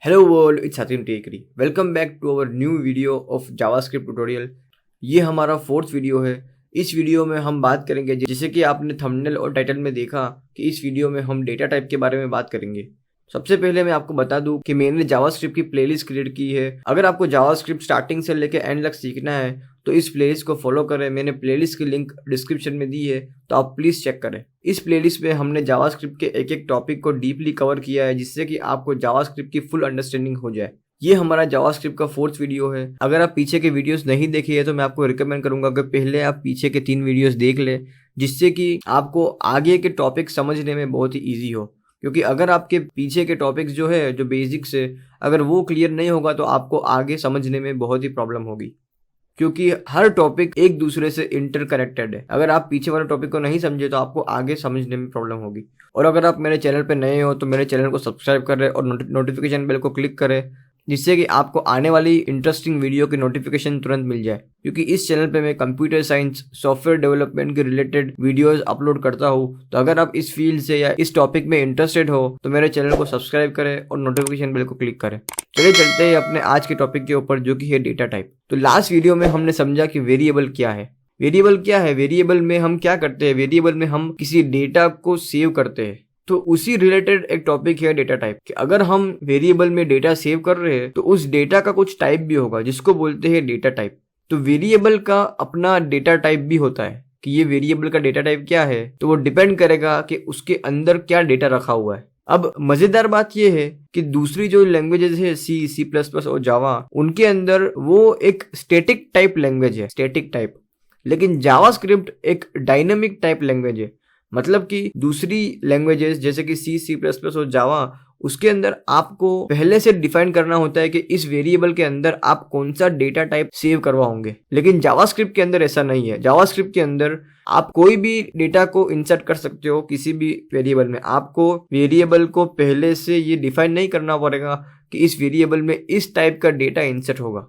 Hello world, it's Satin Tekri. Welcome back to our new video of JavaScript tutorial. ये हमारा fourth video है। इस video में हम बात करेंगे, जैसे कि आपने थंबनेल और टाइटल में देखा कि इस वीडियो में हम डेटा टाइप के बारे में बात करेंगे। सबसे पहले मैं आपको बता दूं कि मैंने जावास्क्रिप्ट की प्लेलिस्ट क्रिएट की है। अगर आपको जावास्क्रिप्ट स्टार्टिंग से लेकर एंड तक सीखना है तो इस प्लेलिस्ट को फॉलो करें। मैंने प्लेलिस्ट की लिंक डिस्क्रिप्शन में दी है, तो आप प्लीज़ चेक करें। इस प्लेलिस्ट में हमने जावास्क्रिप्ट के एक एक टॉपिक को डीपली कवर किया है, जिससे कि आपको जावास्क्रिप्ट की फुल अंडरस्टैंडिंग हो जाए। ये हमारा जावास्क्रिप्ट का फोर्थ वीडियो है। अगर आप पीछे के वीडियोस नहीं देखे हैं तो मैं आपको रिकमेंड करूंगा कि पहले आप पीछे के 3 वीडियोस देख ले, जिससे कि आपको आगे के टॉपिक समझने में बहुत ही ईजी हो। क्योंकि अगर आपके पीछे के टॉपिक्स जो है, जो बेसिक्स है, अगर वो क्लियर नहीं होगा तो आपको आगे समझने में बहुत ही प्रॉब्लम होगी, क्योंकि हर टॉपिक एक दूसरे से इंटरकनेक्टेड है। अगर आप पीछे वाले टॉपिक को नहीं समझे तो आपको आगे समझने में प्रॉब्लम होगी। और अगर आप मेरे चैनल पर नए हो तो मेरे चैनल को सब्सक्राइब करें और नोटिफिकेशन बेल को क्लिक करें, जिससे कि आपको आने वाली इंटरेस्टिंग वीडियो की नोटिफिकेशन तुरंत मिल जाए। क्योंकि इस चैनल पे मैं कंप्यूटर साइंस, सॉफ्टवेयर डेवलपमेंट के रिलेटेड वीडियोस अपलोड करता हूँ। तो अगर आप इस फील्ड से या इस टॉपिक में इंटरेस्टेड हो तो मेरे चैनल को सब्सक्राइब करें और नोटिफिकेशन बेल को क्लिक करें। चलिए चलते हैं अपने आज के टॉपिक के ऊपर, जो कि है डेटा टाइप। तो लास्ट वीडियो में हमने समझा कि वेरिएबल क्या है। वेरिएबल क्या है? वेरिएबल में हम क्या करते हैं? वेरिएबल में हम किसी डेटा को सेव करते हैं। तो उसी रिलेटेड एक टॉपिक है डेटा टाइप कि अगर हम वेरिएबल में डेटा सेव कर रहे हैं तो उस डेटा का कुछ टाइप भी होगा, जिसको बोलते हैं डेटा टाइप। तो वेरिएबल का अपना डेटा टाइप भी होता है कि ये वेरिएबल का डेटा टाइप क्या है, तो वो डिपेंड करेगा कि उसके अंदर क्या डेटा रखा हुआ है। अब मजेदार बात यह है कि दूसरी जो लैंग्वेजेस है, C++ और जावा, उनके अंदर वो एक स्टैटिक टाइप लैंग्वेज है, स्टैटिक टाइप। लेकिन जावास्क्रिप्ट एक डायनामिक टाइप लैंग्वेज है। मतलब कि दूसरी लैंग्वेजेस जैसे कि C++ और जावा, उसके अंदर आपको पहले से डिफाइन करना होता है कि इस वेरिएबल के अंदर आप कौन सा डेटा टाइप सेव करवाओगे। लेकिन जावास्क्रिप्ट के अंदर ऐसा नहीं है। जावास्क्रिप्ट के अंदर आप कोई भी डेटा को इंसर्ट कर सकते हो किसी भी वेरिएबल में। आपको वेरिएबल को पहले से ये डिफाइन नहीं करना पड़ेगा कि इस वेरिएबल में इस टाइप का डेटा इंसर्ट होगा।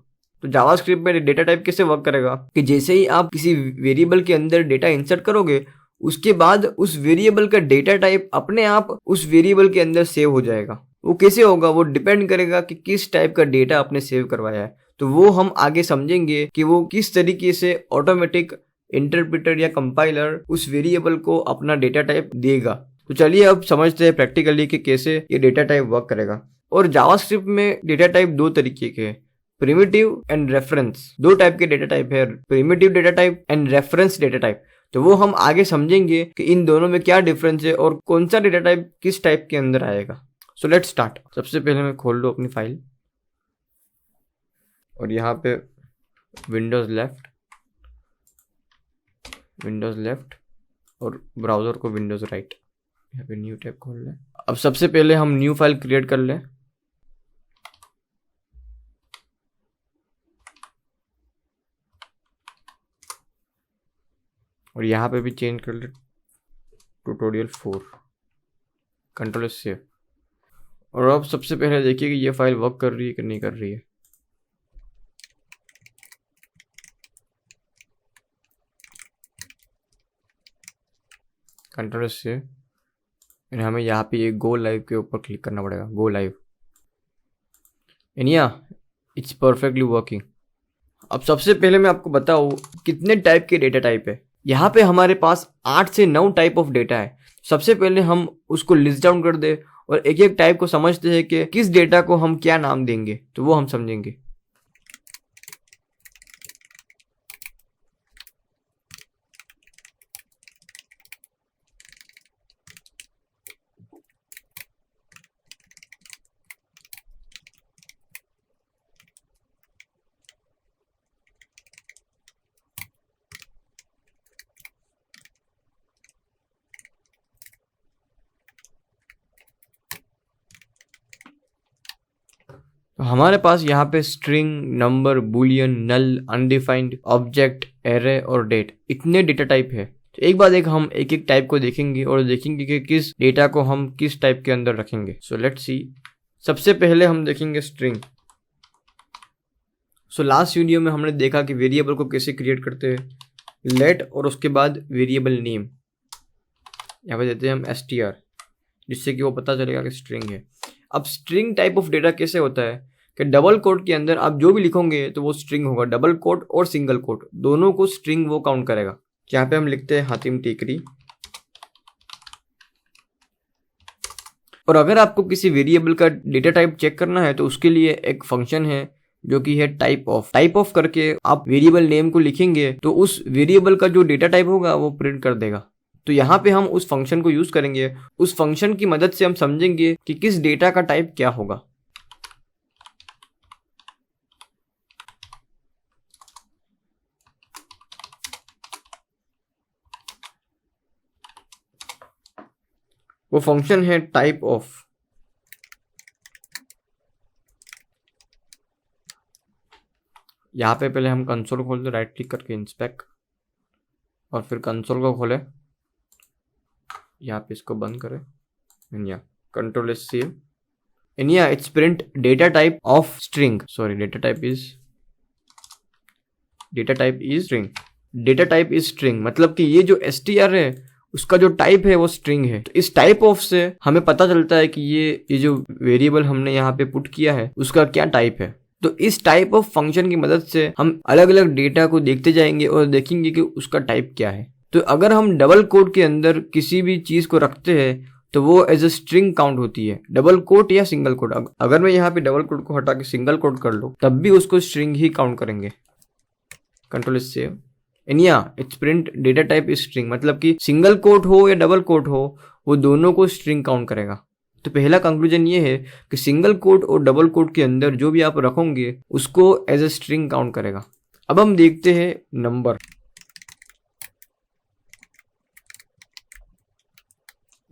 तो जावास्क्रिप्ट में डेटा टाइप कैसे वर्क करेगा कि जैसे ही आप किसी वेरिएबल के अंदर डेटा इंसर्ट करोगे, उसके बाद उस वेरिएबल का डेटा टाइप अपने आप उस वेरिएबल के अंदर सेव हो जाएगा। वो कैसे होगा? वो डिपेंड करेगा कि किस टाइप का डेटा आपने सेव करवाया है। तो वो हम आगे समझेंगे कि वो किस तरीके से ऑटोमेटिक इंटरप्रेटर या कंपाइलर उस वेरिएबल को अपना डेटा टाइप देगा। तो चलिए अब समझते हैं प्रैक्टिकली कि कैसे ये डेटा टाइप वर्क करेगा। और जावास्क्रिप्ट में डेटा टाइप 2 तरीके के हैं, प्रिमिटिव एंड रेफरेंस। 2 टाइप के डेटा टाइप है, primitive data type and reference data type. तो वो हम आगे समझेंगे कि इन दोनों में क्या डिफरेंस है और कौन सा डेटा टाइप किस टाइप के अंदर आएगा। So let's start. सबसे पहले मैं खोल लूँ अपनी फाइल और यहाँ पे विंडोज लेफ्ट और ब्राउजर को विंडोज राइट। यहाँ पे न्यू टैब खोल लें। अब सबसे पहले हम न्यू फाइल क्रिएट कर लें। और यहाँ पे भी चेंज कर ले tutorial4, कंट्रोल सेव। और अब सबसे पहले देखिए कि ये फाइल वर्क कर रही है कि नहीं कर रही है। Control save. हमें यहाँ पे ये गो लाइव के ऊपर क्लिक करना पड़ेगा, go live. It's perfectly working. अब सबसे पहले मैं आपको बताऊँ कितने टाइप के डेटा टाइप है। यहाँ पे हमारे पास 8 से 9 टाइप ऑफ डेटा है। सबसे पहले हम उसको लिस्ट डाउन कर दे और एक एक टाइप को समझते हैं कि किस डेटा को हम क्या नाम देंगे, तो वो हम समझेंगे। तो हमारे पास यहाँ पे स्ट्रिंग, नंबर, बुलियन, नल, अनडिफाइंड, ऑब्जेक्ट, एरे और डेट, इतने डेटा टाइप है। तो एक बार हम एक एक टाइप को देखेंगे और देखेंगे कि किस डेटा को हम किस टाइप के अंदर रखेंगे। So let's see. सबसे पहले हम देखेंगे स्ट्रिंग। सो लास्ट वीडियो में हमने देखा कि वेरिएबल को कैसे क्रिएट करते हैं। लेट और उसके बाद वेरिएबल नेम, यहाँ पे देते हैं हम str, जिससे कि वो पता चलेगा कि स्ट्रिंग है। अब स्ट्रिंग टाइप ऑफ डेटा कैसे होता है कि डबल कोट के अंदर आप जो भी लिखोगे तो वो स्ट्रिंग होगा, डबल कोट और सिंगल कोट दोनों को स्ट्रिंग वो काउंट करेगा। यहाँ पे हम लिखते हैं हातिम टेकरी। और अगर आपको किसी वेरिएबल का डेटा टाइप चेक करना है तो उसके लिए एक फंक्शन है जो कि है टाइप ऑफ करके आप वेरिएबल नेम को लिखेंगे तो उस वेरिएबल का जो डेटा टाइप होगा वो प्रिंट कर देगा। तो यहाँ पे हम उस फंक्शन को यूज करेंगे, उस फंक्शन की मदद से हम समझेंगे कि किस डेटा का टाइप क्या होगा। वो फंक्शन है टाइप ऑफ। यहाँ पे पहले हम कंसोल खोल दे, राइट क्लिक करके इंस्पेक्ट और फिर कंसोल को खोले, यहाँ पे इसको बंद करें, control S save, and it's print data type of string. Sorry, data type is string. मतलब कि ये जो str है उसका जो टाइप है वो स्ट्रिंग है। तो इस टाइप ऑफ से हमें पता चलता है कि ये जो वेरिएबल हमने यहाँ पे पुट किया है उसका क्या टाइप है। तो इस टाइप ऑफ फंक्शन की मदद से हम अलग अलग डेटा को देखते जाएंगे और देखेंगे कि उसका टाइप क्या है। तो अगर हम डबल कोट के अंदर किसी भी चीज को रखते हैं तो वो एज ए स्ट्रिंग काउंट होती है, डबल कोट या सिंगल कोट। अगर मैं यहाँ पे डबल कोट को हटा के सिंगल कोट कर लूँ तब भी उसको स्ट्रिंग ही काउंट करेंगे। Control save, and it's print data type is string. मतलब कि सिंगल कोट हो या डबल कोट हो वो दोनों को स्ट्रिंग काउंट करेगा। तो पहला कंक्लूजन ये है कि सिंगल कोट और डबल कोट के अंदर जो भी आप रखोगे उसको एज ए स्ट्रिंग काउंट करेगा। अब हम देखते हैं नंबर।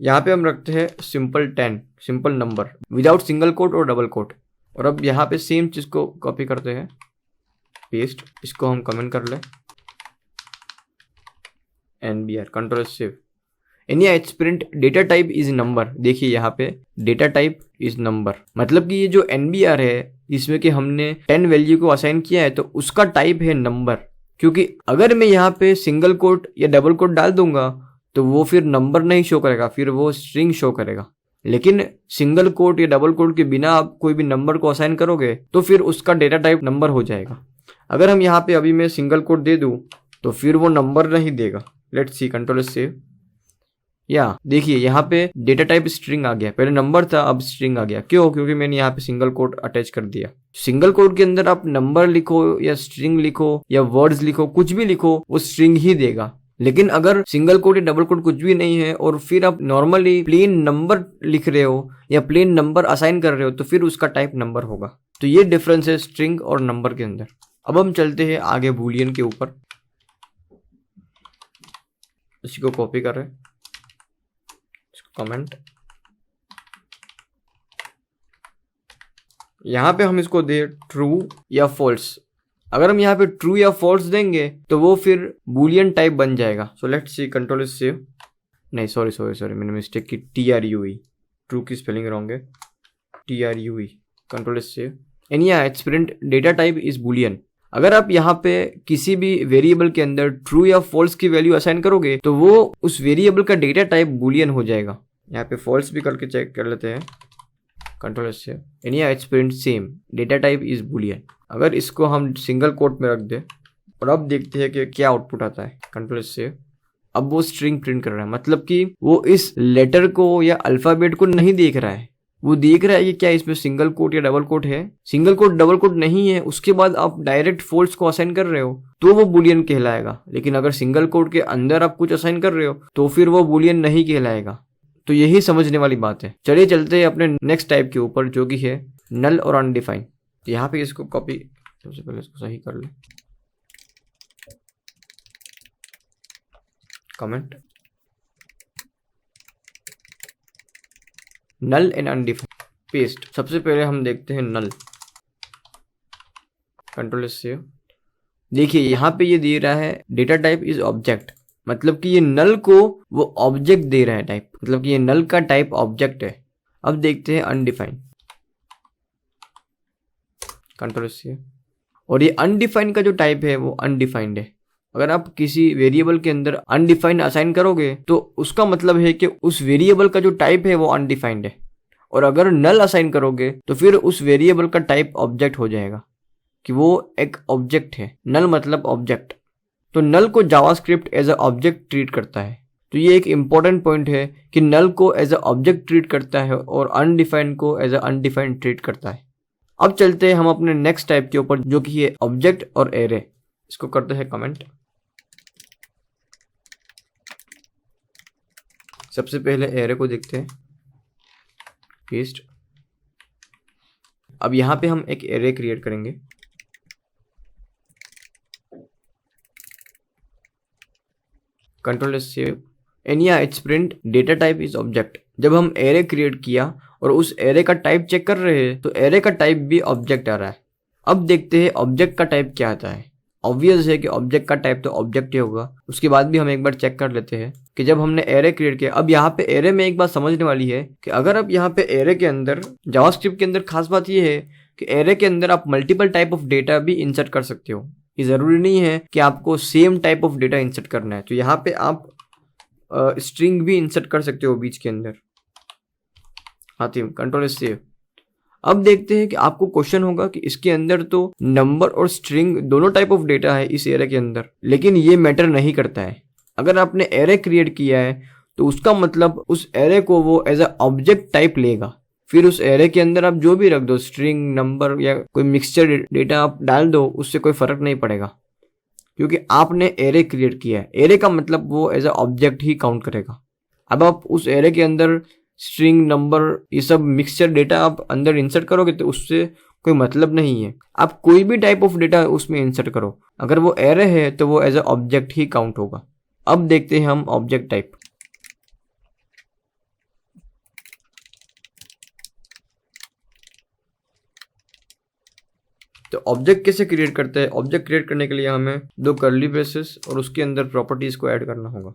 यहाँ पे हम रखते हैं simple 10, simple number without single quote और डबल कोट। और अब यहाँ पे सेम चीज को कॉपी करते हैं, पेस्ट, इसको हम कमेंट कर ले, NBR, control save, and it's print data type is number. देखिए यहाँ पे डेटा टाइप इज नंबर। मतलब कि ये जो NBR है इसमें कि हमने 10 वैल्यू को असाइन किया है तो उसका टाइप है नंबर। क्योंकि अगर मैं यहाँ पे सिंगल कोट या डबल कोट डाल दूंगा तो वो फिर नंबर नहीं शो करेगा, फिर वो स्ट्रिंग शो करेगा। लेकिन सिंगल कोट या डबल कोट के बिना आप कोई भी नंबर को असाइन करोगे तो फिर उसका डेटा टाइप नंबर हो जाएगा। अगर हम यहाँ पे अभी मैं सिंगल कोट दे दूं तो फिर वो नंबर नहीं देगा। लेट्स सी, कंट्रोल सेव, या देखिए यहाँ पे डेटा टाइप स्ट्रिंग आ गया। पहले नंबर था, अब स्ट्रिंग आ गया। क्यों? क्योंकि मैंने यहाँ पे सिंगल कोट अटैच कर दिया। सिंगल कोट के अंदर आप नंबर लिखो या स्ट्रिंग लिखो या वर्ड्स लिखो, कुछ भी लिखो, वो स्ट्रिंग ही देगा। लेकिन अगर सिंगल कोट या डबल कोट कुछ भी नहीं है और फिर आप नॉर्मली प्लेन नंबर लिख रहे हो या प्लेन नंबर असाइन कर रहे हो तो फिर उसका टाइप नंबर होगा। तो ये डिफरेंस है स्ट्रिंग और नंबर के अंदर। अब हम चलते हैं आगे बूलियन के ऊपर। इसी को कॉपी कर रहे हैं, कमेंट, यहां पे हम इसको दे ट्रू या फॉल्स। अगर हम यहाँ पे ट्रू या फॉल्स देंगे तो वो फिर बूलियन टाइप बन जाएगा। So let's see, control save, नहीं सॉरी मैंने मिस्टेक की, TRUE, ट्रू की स्पेलिंग रॉन्ग है, TRUE, control save, and it's print data type is Boolean. अगर आप यहाँ पे किसी भी वेरिएबल के अंदर ट्रू या फॉल्स की वैल्यू असाइन करोगे तो वो उस वेरिएबल का डेटा टाइप बूलियन हो जाएगा। यहाँ पे फॉल्स भी करके चेक कर लेते हैं, कंट्रोल से, and it's print same data type is Boolean. अगर इसको हम सिंगल कोट में रख दे और अब देखते हैं कि क्या आउटपुट आता है, कंट्रोल से, अब वो स्ट्रिंग प्रिंट कर रहा है। मतलब कि वो इस लेटर को या अल्फाबेट को नहीं देख रहा है, वो देख रहा है कि क्या इसमें सिंगल कोट या डबल कोट है। सिंगल कोट डबल कोट नहीं है, उसके बाद आप डायरेक्ट फॉल्स को असाइन कर रहे हो तो वो बूलियन कहलाएगा। लेकिन अगर सिंगल कोट के अंदर आप कुछ असाइन कर रहे हो तो फिर वो बूलियन नहीं कहलाएगा। तो यही समझने वाली बात है। चलिए चलते हैं अपने नेक्स्ट टाइप के ऊपर जो कि है नल और अनडिफाइंड। तो यहाँ पे इसको कॉपी, सबसे पहले इसको सही कर ले, comment, null and undefined, paste. सबसे पहले हम देखते हैं नल, कंट्रोल सेव। देखिए यहाँ पे ये दे रहा है डेटा टाइप इज ऑब्जेक्ट, मतलब कि ये नल को वो ऑब्जेक्ट दे रहा है टाइप, मतलब कि ये नल का टाइप ऑब्जेक्ट है। अब देखते हैं अनडिफाइंड, कंट्रोल सेव, और ये अनडिफाइंड का जो टाइप है वो अनडिफाइंड है। अगर आप किसी वेरिएबल के अंदर अनडिफाइंड असाइन करोगे तो उसका मतलब है कि उस वेरिएबल का जो टाइप है वो अनडिफाइंड है। और अगर नल असाइन करोगे तो फिर उस वेरिएबल का टाइप ऑब्जेक्ट हो जाएगा कि वो एक ऑब्जेक्ट है। नल मतलब ऑब्जेक्ट। तो नल को JavaScript as a object treat करता है। तो ये एक इंपॉर्टेंट पॉइंट है कि नल को एज अ ऑब्जेक्ट ट्रीट करता है और अनडिफाइंड को एज अ अनडिफाइंड ट्रीट करता है। अब चलते हैं हम अपने नेक्स्ट टाइप के ऊपर, जो कि है ऑब्जेक्ट और एरे। इसको करते हैं कमेंट। सबसे पहले एरे को देखते हैं, पेस्ट। अब यहां पे हम एक एरे क्रिएट करेंगे। कंट्रोल एस सेव एंड या it's print data type is object. जब हम एरे क्रिएट किया और उस एरे का टाइप चेक कर रहे हैं तो एरे का टाइप भी ऑब्जेक्ट आ रहा है। अब देखते हैं ऑब्जेक्ट का टाइप क्या आता है। ऑब्वियस है कि ऑब्जेक्ट का टाइप तो ऑब्जेक्ट ही होगा। उसके बाद भी हम एक बार चेक कर लेते हैं कि जब हमने एरे क्रिएट किया। अब यहाँ पे एरे में एक बात समझने वाली है कि अगर आप यहाँ पे एरे के अंदर, जावास्क्रिप्ट के अंदर खास बात यह है कि एरे के अंदर आप मल्टीपल टाइप ऑफ डेटा भी इंसर्ट कर सकते हो। ये जरूरी नहीं है कि आपको same type of data insert करना है। तो यहाँ पे आप स्ट्रिंग भी इंसर्ट कर सकते हो बीच के अंदर। Hatim control S save. अब देखते हैं कि आपको क्वेश्चन होगा कि इसके अंदर तो नंबर और स्ट्रिंग दोनों टाइप ऑफ डेटा है इस एरे के अंदर, लेकिन ये मैटर नहीं करता है। अगर आपने एरे क्रिएट किया है तो उसका मतलब उस एरे को वो एज अ ऑब्जेक्ट टाइप लेगा। फिर उस एरे के अंदर आप जो भी रख दो, स्ट्रिंग, नंबर या कोई मिक्सचर डेटा आप डाल दो, उससे कोई फर्क नहीं पड़ेगा क्योंकि आपने एरे क्रिएट किया है। एरे का मतलब वो एज अ ऑब्जेक्ट ही काउंट करेगा। अब आप उस एरे के अंदर स्ट्रिंग, नंबर, ये सब मिक्सचर डेटा आप अंदर इंसर्ट करोगे तो उससे कोई मतलब नहीं है। आप कोई भी टाइप ऑफ डेटा उसमें इंसर्ट करो, अगर वो एरे है तो वो एज अ ऑब्जेक्ट ही काउंट होगा। अब देखते हैं हम ऑब्जेक्ट टाइप। तो ऑब्जेक्ट कैसे क्रिएट करते हैं? ऑब्जेक्ट क्रिएट करने के लिए हमें दो कर्ली ब्रेसेस और उसके अंदर प्रॉपर्टीज को ऐड करना होगा।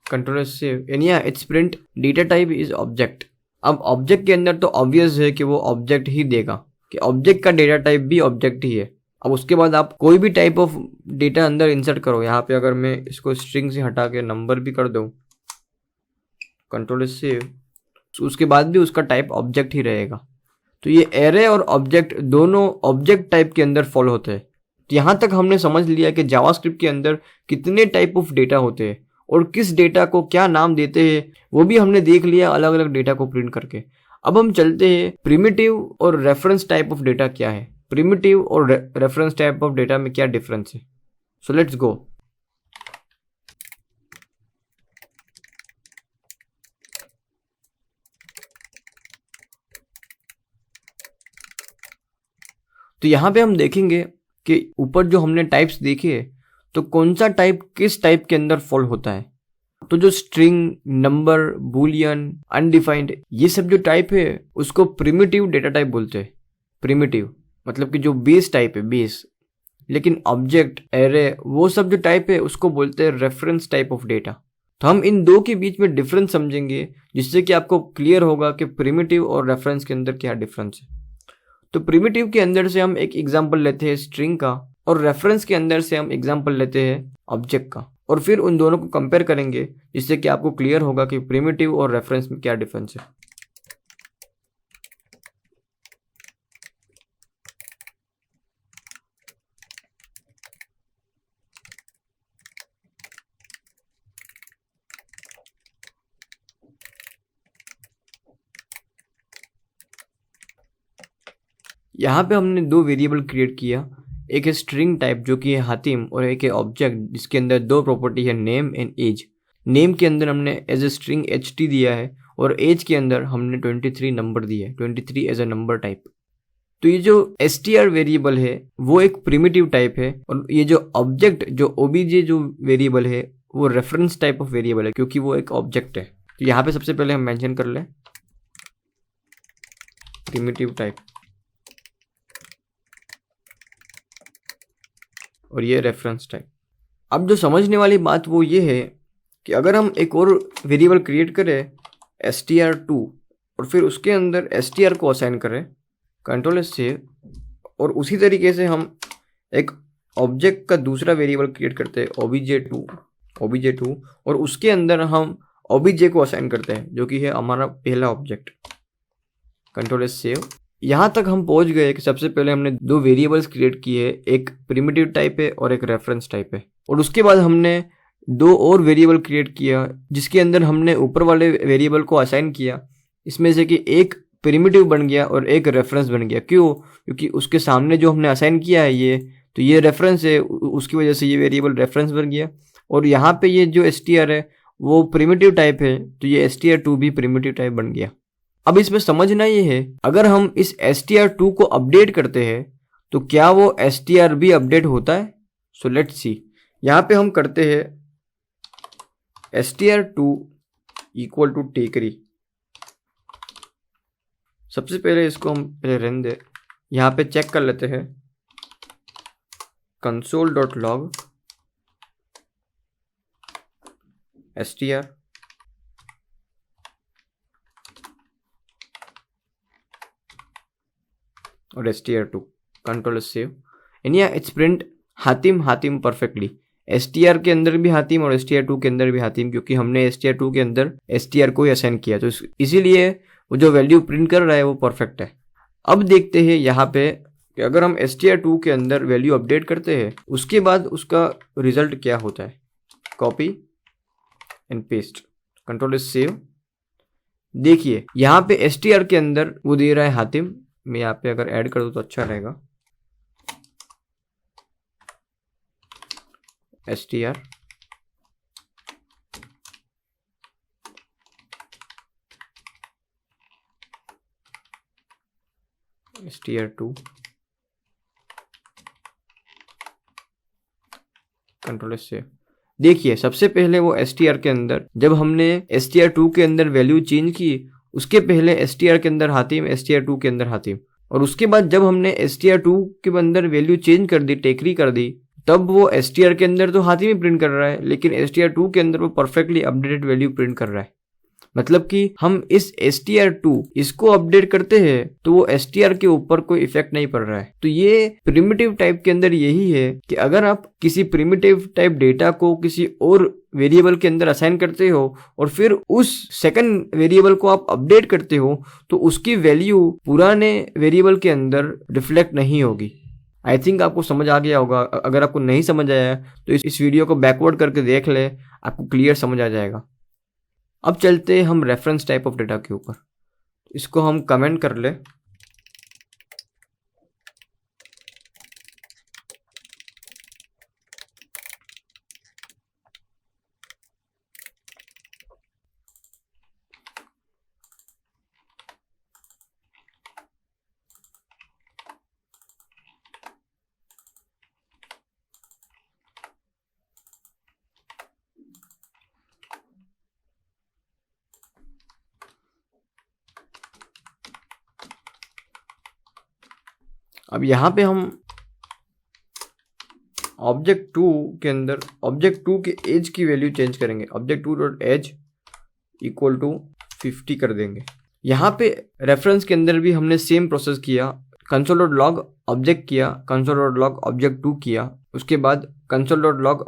कंट्रोल सेव एंड या it's print data type is object. अब ऑब्जेक्ट के अंदर तो ऑब्वियस है कि वो ऑब्जेक्ट ही देगा, कि ऑब्जेक्ट का डेटा टाइप भी ऑब्जेक्ट ही है। अब उसके बाद आप कोई भी टाइप ऑफ डेटा अंदर इंसर्ट करो। यहाँ पे अगर मैं इसको स्ट्रिंग से हटा के नंबर भी कर दूं, कंट्रोल सेव, उसके बाद भी उसका टाइप ऑब्जेक्ट ही रहेगा। तो ये एरे और ऑब्जेक्ट दोनों ऑब्जेक्ट टाइप के अंदर फॉलो होते हैं। तो यहाँ तक हमने समझ लिया कि जावास्क्रिप्ट के अंदर कितने टाइप ऑफ डेटा होते हैं और किस डेटा को क्या नाम देते हैं, वो भी हमने देख लिया अलग अलग डेटा को प्रिंट करके। अब हम चलते हैं प्रिमिटिव और रेफरेंस टाइप ऑफ डेटा क्या है। प्रिमिटिव और रेफरेंस टाइप ऑफ डेटा में क्या डिफरेंस है? So let's go. तो यहाँ पे हम देखेंगे कि ऊपर जो हमने टाइप्स देखे तो कौन सा टाइप किस टाइप के अंदर फॉल होता है। तो जो स्ट्रिंग, नंबर, बूलियन, अनडिफाइंड, ये सब जो टाइप है उसको प्रिमिटिव डेटा टाइप बोलते हैं। प्रिमिटिव मतलब कि जो बेस टाइप है, बेस। लेकिन ऑब्जेक्ट, एरे, वो सब जो टाइप है उसको बोलते हैं रेफरेंस टाइप ऑफ डेटा। तो हम इन दो के बीच में डिफरेंस समझेंगे जिससे कि आपको क्लियर होगा कि प्रिमिटिव और रेफरेंस के अंदर क्या डिफरेंस है। तो प्रिमिटिव के अंदर से हम एक एग्जांपल लेते हैं स्ट्रिंग का, और रेफरेंस के अंदर से हम एग्जांपल लेते हैं ऑब्जेक्ट का, और फिर उन दोनों को कंपेयर करेंगे जिससे कि आपको क्लियर होगा कि प्रिमिटिव और रेफरेंस में क्या डिफरेंस है। यहाँ पे हमने दो वेरिएबल क्रिएट किया, एक है स्ट्रिंग टाइप जो कि है हातिम, और एक है ऑब्जेक्ट जिसके अंदर दो प्रॉपर्टी है, नेम एंड एज। नेम के अंदर हमने एज ए स्ट्रिंग HT दिया है और एज के अंदर हमने 23 नंबर दिया है, 23 एज ए नंबर टाइप। तो ये जो str वेरिएबल है वो एक प्रिमिटिव टाइप है, और ये जो ऑब्जेक्ट, जो obj जो वेरिएबल है, वो रेफरेंस टाइप ऑफ वेरिएबल है क्योंकि वो एक ऑब्जेक्ट है। तो यहाँ पे सबसे पहले हम मेंशन कर लें प्रिमिटिव टाइप, और ये रेफरेंस टाइप। अब जो समझने वाली बात वो ये है कि अगर हम एक और वेरिएबल क्रिएट करें str2 और फिर उसके अंदर str को असाइन करें, कंट्रोल सेव, और उसी तरीके से हम एक ऑब्जेक्ट का दूसरा वेरिएबल क्रिएट करते हैं obj2 और उसके अंदर हम obj को असाइन करते हैं जो कि है हमारा पहला ऑब्जेक्ट। Control S save. यहाँ तक हम पहुँच गए कि सबसे पहले हमने दो वेरिएबल्स क्रिएट किए, एक प्रिमिटिव टाइप है और एक रेफरेंस टाइप है, और उसके बाद हमने दो और वेरिएबल क्रिएट किया जिसके अंदर हमने ऊपर वाले वेरिएबल को असाइन किया। इसमें से कि एक प्रिमिटिव बन गया और एक रेफरेंस बन गया। क्यों? क्योंकि उसके सामने जो हमने असाइन किया है ये रेफरेंस है, उसकी वजह से ये वेरिएबल रेफरेंस बन गया। और यहाँ पे ये जो str है वो प्रिमिटिव टाइप है, तो ये str2 भी प्रिमिटिव टाइप बन गया। अब इसमें समझना ये है, अगर हम इस str2 को अपडेट करते हैं तो क्या वो str भी अपडेट होता है? So let's see. यहाँ पे हम करते हैं str2 इक्वल टू टेकरी। सबसे पहले इसको हम पहले रहने दे। यहाँ पे चेक कर लेते हैं console.log str और str2 कंट्रोल सेव एंड या it's print Hatim perfectly. str के अंदर भी हातिम और str2 के अंदर भी हातिम, क्योंकि हमने str2 के अंदर str को ही असाइन किया, तो इसीलिए वो जो वैल्यू प्रिंट कर रहा है वो परफेक्ट है। अब देखते हैं यहाँ पे कि अगर हम str2 के अंदर वैल्यू अपडेट करते हैं उसके बाद उसका रिजल्ट क्या होता है। Copy and paste, control save. देखिए यहाँ पे str के अंदर वो दे रहा है हातिम। मैं यहाँ पे अगर ऐड कर दूँ तो अच्छा रहेगा। str str2 control save. देखिए सबसे पहले वो str के अंदर जब हमने str2 के अंदर वैल्यू चेंज की, उसके पहले str के अंदर हातिम, str2 के अंदर हातिम, और उसके बाद जब हमने str2 के अंदर वैल्यू चेंज कर दी, टेकरी कर दी, तब वो str के अंदर तो हातिम ही प्रिंट कर रहा है, लेकिन str2 के अंदर वो परफेक्टली अपडेटेड वैल्यू प्रिंट कर रहा है। मतलब कि हम इस str2 इसको अपडेट करते हैं तो वो str के ऊपर कोई इफेक्ट नहीं पड़ रहा है। तो ये प्रिमिटिव टाइप के अंदर यही है कि अगर आप किसी प्रिमिटिव टाइप डेटा को किसी और वेरिएबल के अंदर असाइन करते हो और फिर उस सेकंड वेरिएबल को आप अपडेट करते हो तो उसकी वैल्यू पुराने वेरिएबल के अंदर रिफ्लेक्ट नहीं होगी। आई थिंक आपको समझ आ गया होगा। अगर आपको नहीं समझ आया तो इस वीडियो को बैकवर्ड करके देख ले, आपको क्लियर समझ आ जाएगा। अब चलते हैं हम रेफरेंस टाइप ऑफ डेटा के ऊपर। इसको हम कमेंट कर ले। अब यहाँ पे हम Object2 के अंदर Object2 के एज की वैल्यू चेंज करेंगे। Object2.age इक्वल टू 50 कर देंगे। यहाँ पे रेफरेंस के अंदर भी हमने सेम प्रोसेस किया। console.log ऑब्जेक्ट किया, console.log Object2 किया, उसके बाद console.log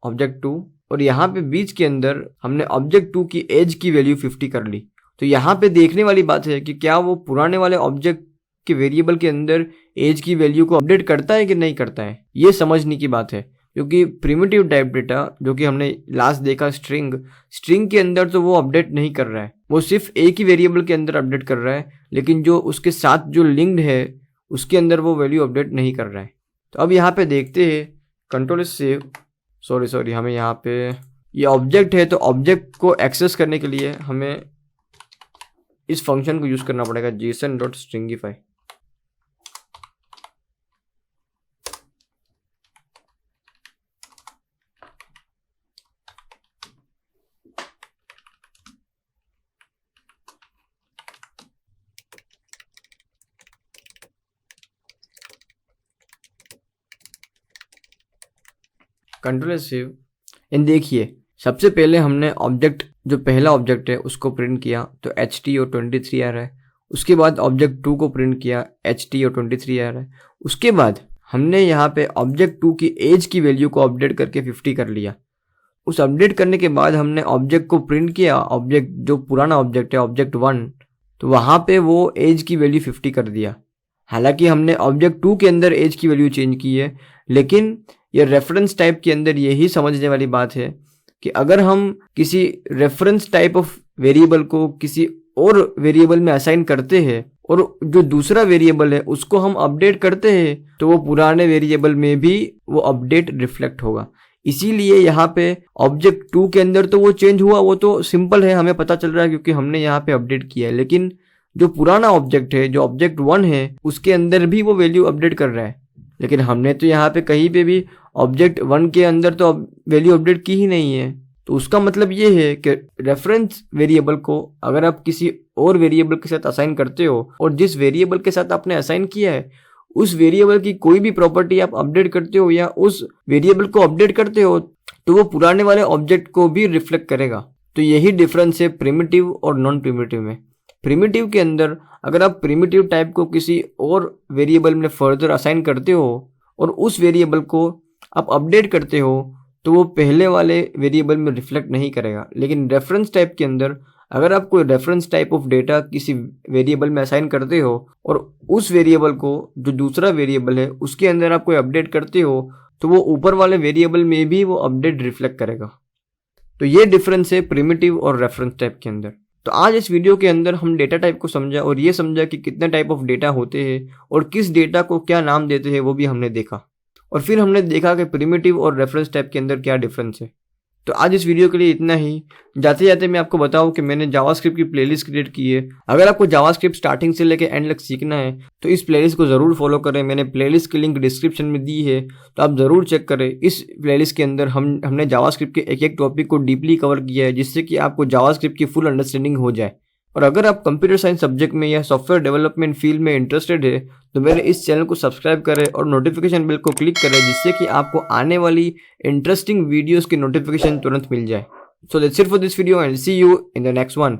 Object2, और यहाँ पे बीच के अंदर हमने Object2 की एज की वैल्यू 50 कर ली। तो यहाँ पे देखने वाली बात है कि क्या वो पुराने वाले ऑब्जेक्ट के वेरिएबल के अंदर एज की वैल्यू को अपडेट करता है कि नहीं करता है, ये समझने की बात है। क्योंकि प्रिमिटिव टाइप डेटा जो कि हमने लास्ट देखा स्ट्रिंग के अंदर तो वो अपडेट नहीं कर रहा है, वो सिर्फ एक ही वेरिएबल के अंदर अपडेट कर रहा है, लेकिन जो उसके साथ जो लिंक्ड है उसके अंदर वो वैल्यू अपडेट नहीं कर रहा है। तो अब यहाँ पे देखते हैं कंट्रोल सेव। सॉरी हमें यहाँ पे ये ऑब्जेक्ट है, तो ऑब्जेक्ट को एक्सेस करने के लिए हमें इस फंक्शन को यूज करना पड़ेगा json.stringify। कंट्रोल सेव एंड देखिए सबसे पहले हमने ऑब्जेक्ट जो पहला ऑब्जेक्ट है उसको प्रिंट किया तो HT और 23 आ रहा है, उसके बाद ऑब्जेक्ट 2 को प्रिंट किया, HT और 23 आ रहा है। उसके बाद हमने यहाँ पे ऑब्जेक्ट 2 की एज की वैल्यू को अपडेट करके 50 कर लिया। उस अपडेट करने के बाद हमने ऑब्जेक्ट को प्रिंट किया, ऑब्जेक्ट जो पुराना ऑब्जेक्ट है ऑब्जेक्ट 1, तो वहाँ पे वो एज की वैल्यू 50 कर दिया। हालांकि हमने ऑब्जेक्ट 2 के अंदर एज की वैल्यू चेंज की है, लेकिन ये रेफरेंस टाइप के अंदर यही समझने वाली बात है कि अगर हम किसी रेफरेंस टाइप ऑफ वेरिएबल को किसी और वेरिएबल में असाइन करते हैं और जो दूसरा वेरिएबल है उसको हम अपडेट करते हैं, तो वो पुराने वेरिएबल में भी वो अपडेट रिफ्लेक्ट होगा। इसीलिए यहाँ पे ऑब्जेक्ट 2 के अंदर तो वो चेंज हुआ, वो तो सिंपल है, हमें पता चल रहा है क्योंकि हमने यहाँ पे अपडेट किया है। लेकिन जो पुराना ऑब्जेक्ट है, जो ऑब्जेक्ट 1 है, उसके अंदर भी वो वैल्यू अपडेट कर रहा है। लेकिन हमने तो यहाँ पे कहीं पे भी ऑब्जेक्ट 1 के अंदर तो वैल्यू अपडेट की ही नहीं है। तो उसका मतलब ये है कि रेफरेंस वेरिएबल को अगर आप किसी और वेरिएबल के साथ असाइन करते हो और जिस वेरिएबल के साथ आपने असाइन किया है उस वेरिएबल की कोई भी प्रॉपर्टी आप अपडेट करते हो या उस वेरिएबल को अपडेट करते हो, तो वो पुराने वाले ऑब्जेक्ट को भी रिफ्लेक्ट करेगा। तो यही डिफरेंस है प्रिमिटिव और नॉन प्रिमिटिव में। प्रिमिटिव के अंदर अगर आप प्रिमिटिव टाइप को किसी और वेरिएबल में फर्दर असाइन करते हो और उस वेरिएबल को आप अपडेट करते हो, तो वो पहले वाले वेरिएबल में रिफ्लेक्ट नहीं करेगा। लेकिन रेफरेंस टाइप के अंदर अगर आप कोई रेफरेंस टाइप ऑफ डेटा किसी वेरिएबल में असाइन करते हो और उस वेरिएबल को जो दूसरा वेरिएबल है उसके अंदर आप कोई अपडेट करते हो, तो वो ऊपर वाले वेरिएबल में भी वो अपडेट रिफ्लेक्ट करेगा। तो ये डिफरेंस है प्रिमिटिव और रेफरेंस टाइप के अंदर। तो आज इस वीडियो के अंदर हम डेटा टाइप को समझा और ये समझा कि कितने टाइप ऑफ डेटा होते हैं और किस डेटा को क्या नाम देते हैं, वो भी हमने देखा। और फिर हमने देखा कि प्रिमिटिव और रेफरेंस टाइप के अंदर क्या डिफरेंस है। तो आज इस वीडियो के लिए इतना ही। जाते जाते मैं आपको बताऊं कि मैंने जावास्क्रिप्ट की प्लेलिस्ट क्रिएट की है। अगर आपको जावास्क्रिप्ट स्टार्टिंग से लेकर एंड तक सीखना है तो इस प्लेलिस्ट को ज़रूर फॉलो करें। मैंने प्लेलिस्ट की लिंक डिस्क्रिप्शन में दी है, तो आप ज़रूर चेक करें। इस प्लेलिस्ट के अंदर हमने जावास्क्रिप्ट के एक एक टॉपिक को डीपली कवर किया है, जिससे कि आपको जावास्क्रिप्ट की फुल अंडरस्टैंडिंग हो जाए। और अगर आप कंप्यूटर साइंस सब्जेक्ट में या सॉफ्टवेयर डेवलपमेंट फील्ड में इंटरेस्टेड है तो मेरे इस चैनल को सब्सक्राइब करें और नोटिफिकेशन बेल को क्लिक करें, जिससे कि आपको आने वाली इंटरेस्टिंग वीडियोस की नोटिफिकेशन तुरंत मिल जाए। So that's it for this video and see you in the next one.